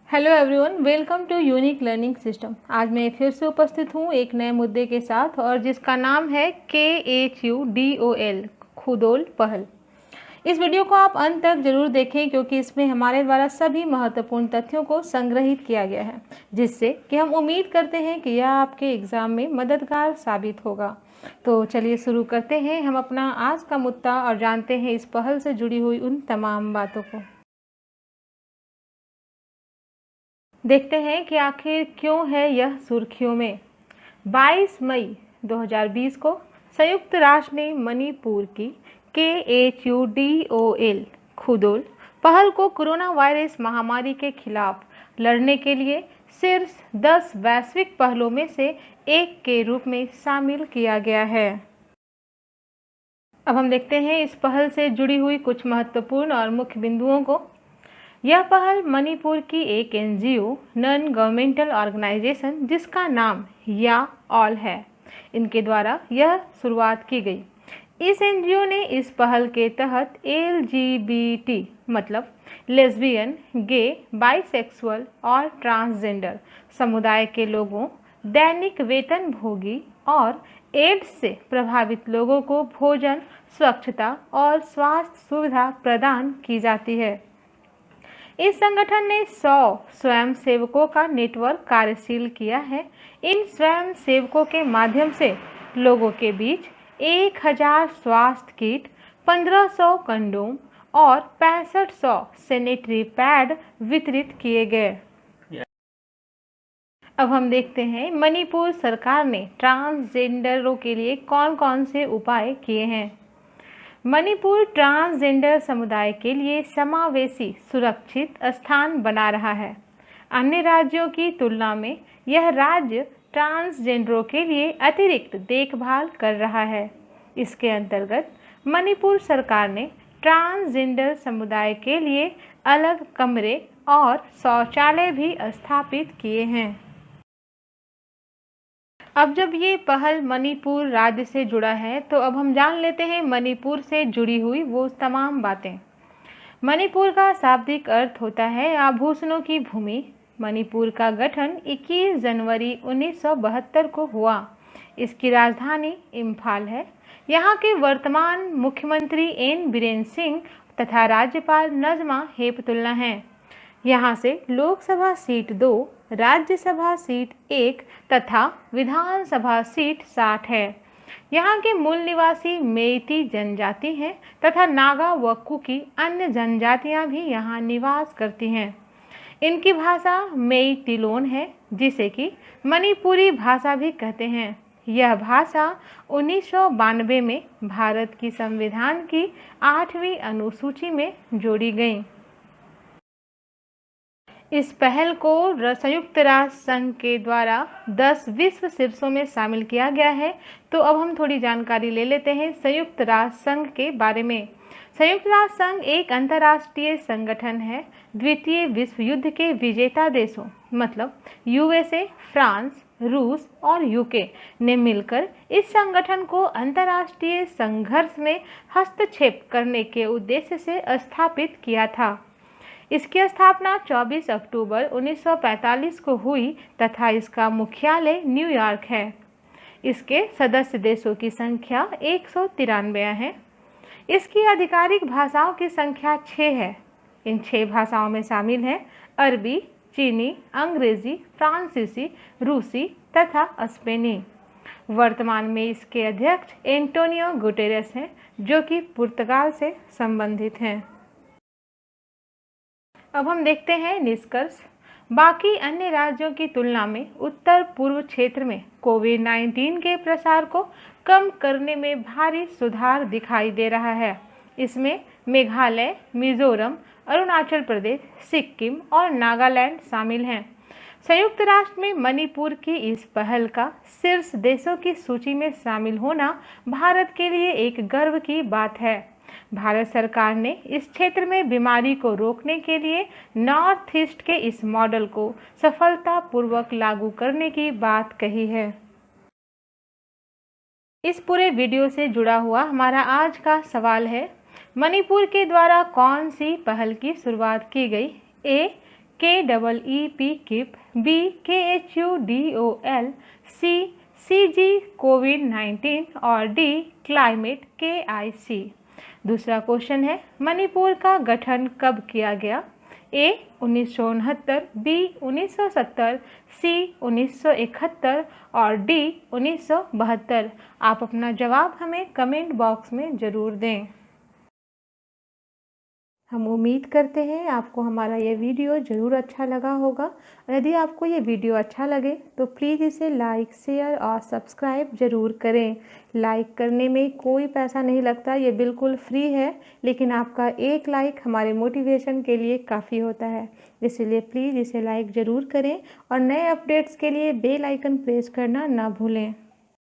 Hello everyone, welcome to unique learning system. आज मैं फिर से उपस्थित हूँ एक नए मुद्दे के साथ और जिसका नाम है KHUDOL, खुदोल पहल। इस वीडियो को आप अंत तक जरूर देखें क्योंकि इसमें हमारे द्वारा सभी महत्वपूर्ण तथ्यों को संग्रहित किया गया है, जिससे कि हम उम्मीद करते हैं कि यह आपके एग्ज़ाम में मददगार साबित होगा। तो चलिए शुरू करते हैं हम अपना आज का मुद्दा और जानते हैं इस पहल से जुड़ी हुई उन तमाम बातों को। देखते हैं कि आखिर क्यों है यह सुर्खियों में। 22 मई 2020 को संयुक्त राष्ट्र ने मणिपुर की KHUDOL खुदोल पहल को कोरोना वायरस महामारी के खिलाफ लड़ने के लिए शीर्ष 10 वैश्विक पहलों में से एक के रूप में शामिल किया गया है। अब हम देखते हैं इस पहल से जुड़ी हुई कुछ महत्वपूर्ण और मुख्य बिंदुओं को। यह पहल मणिपुर की एक NGO नॉन गवर्नमेंटल ऑर्गेनाइजेशन जिसका नाम या ऑल है, इनके द्वारा यह शुरुआत की गई। इस NGO ने इस पहल के तहत LGBT मतलब लेस्बियन, गे, बाइसेक्सुअल और ट्रांसजेंडर समुदाय के लोगों, दैनिक वेतनभोगी और एड्स से प्रभावित लोगों को भोजन, स्वच्छता और स्वास्थ्य सुविधा प्रदान की जाती है। इस संगठन ने 100 स्वयंसेवकों का नेटवर्क कार्यशील किया है। इन स्वयंसेवकों के माध्यम से लोगों के बीच 1000 स्वास्थ्य किट, 1500 कंडोम और 6500 सैनिटरी पैड वितरित किए गए। अब हम देखते हैं मणिपुर सरकार ने ट्रांसजेंडरों के लिए कौन कौन से उपाय किए हैं। मणिपुर ट्रांसजेंडर समुदाय के लिए समावेशी सुरक्षित स्थान बना रहा है। अन्य राज्यों की तुलना में यह राज्य ट्रांसजेंडरों के लिए अतिरिक्त देखभाल कर रहा है। इसके अंतर्गत मणिपुर सरकार ने ट्रांसजेंडर समुदाय के लिए अलग कमरे और शौचालय भी स्थापित किए हैं। अब जब ये पहल मणिपुर राज्य से जुड़ा है तो अब हम जान लेते हैं मणिपुर से जुड़ी हुई वो तमाम बातें। मणिपुर का शाब्दिक अर्थ होता है आभूषणों की भूमि। मणिपुर का गठन 21 जनवरी 1972 को हुआ। इसकी राजधानी इम्फाल है। यहाँ के वर्तमान मुख्यमंत्री N बीरेन सिंह तथा राज्यपाल नजमा हेपतुल्ला हैं। यहाँ से लोकसभा सीट 2, राज्यसभा सीट 1 तथा विधानसभा सीट 60 है। यहाँ के मूल निवासी मेइती जनजाति हैं तथा नागा व कुकी अन्य जनजातियाँ भी यहाँ निवास करती हैं। इनकी भाषा मेइतिलोन है, जिसे कि मणिपुरी भाषा भी कहते हैं। यह भाषा 1992 में भारत की संविधान की 8वीं अनुसूची में जोड़ी गई। इस पहल को संयुक्त राष्ट्र संघ के द्वारा 10 विश्व शीर्षों में शामिल किया गया है। तो अब हम थोड़ी जानकारी ले लेते हैं संयुक्त राष्ट्र संघ के बारे में। संयुक्त राष्ट्र संघ एक अंतर्राष्ट्रीय संगठन है। द्वितीय विश्व युद्ध के विजेता देशों मतलब USA, फ्रांस, रूस और UK ने मिलकर इस संगठन को अंतर्राष्ट्रीय संघर्ष में हस्तक्षेप करने के उद्देश्य से स्थापित किया था। इसकी स्थापना 24 अक्टूबर 1945 को हुई तथा इसका मुख्यालय न्यूयॉर्क है। इसके सदस्य देशों की संख्या 193 है। इसकी आधिकारिक भाषाओं की संख्या 6 है। इन 6 भाषाओं में शामिल हैं अरबी, चीनी, अंग्रेजी, फ्रांसीसी, रूसी तथा स्पेनी। वर्तमान में इसके अध्यक्ष एंटोनियो गुटेरेस हैं, जो कि पुर्तगाल से संबंधित हैं। अब हम देखते हैं निष्कर्ष। बाकी अन्य राज्यों की तुलना में उत्तर पूर्व क्षेत्र में कोविड-19 के प्रसार को कम करने में भारी सुधार दिखाई दे रहा है। इसमें मेघालय, मिजोरम, अरुणाचल प्रदेश, सिक्किम और नागालैंड शामिल हैं। संयुक्त राष्ट्र में मणिपुर की इस पहल का शीर्ष देशों की सूची में शामिल होना भारत के लिए एक गर्व की बात है। भारत सरकार ने इस क्षेत्र में बीमारी को रोकने के लिए नॉर्थ ईस्ट के इस मॉडल को सफलतापूर्वक लागू करने की बात कही है। इस पूरे वीडियो से जुड़ा हुआ हमारा आज का सवाल है, मणिपुर के द्वारा कौन सी पहल की शुरुआत की गई? A KEEP keep, B KHUDOL, C CG कोविड-19 और D क्लाइमेट KIC। दूसरा क्वेश्चन है, मणिपुर का गठन कब किया गया? A 1969, B 1970, C 1971 और D 1972। आप अपना जवाब हमें कमेंट बॉक्स में ज़रूर दें। हम उम्मीद करते हैं आपको हमारा ये वीडियो ज़रूर अच्छा लगा होगा। यदि आपको ये वीडियो अच्छा लगे तो प्लीज़ इसे लाइक, शेयर और सब्सक्राइब ज़रूर करें। लाइक करने में कोई पैसा नहीं लगता, ये बिल्कुल फ्री है, लेकिन आपका एक लाइक हमारे मोटिवेशन के लिए काफ़ी होता है। इसलिए प्लीज़ इसे लाइक ज़रूर करें और नए अपडेट्स के लिए बेल आइकन प्रेस करना ना भूलें।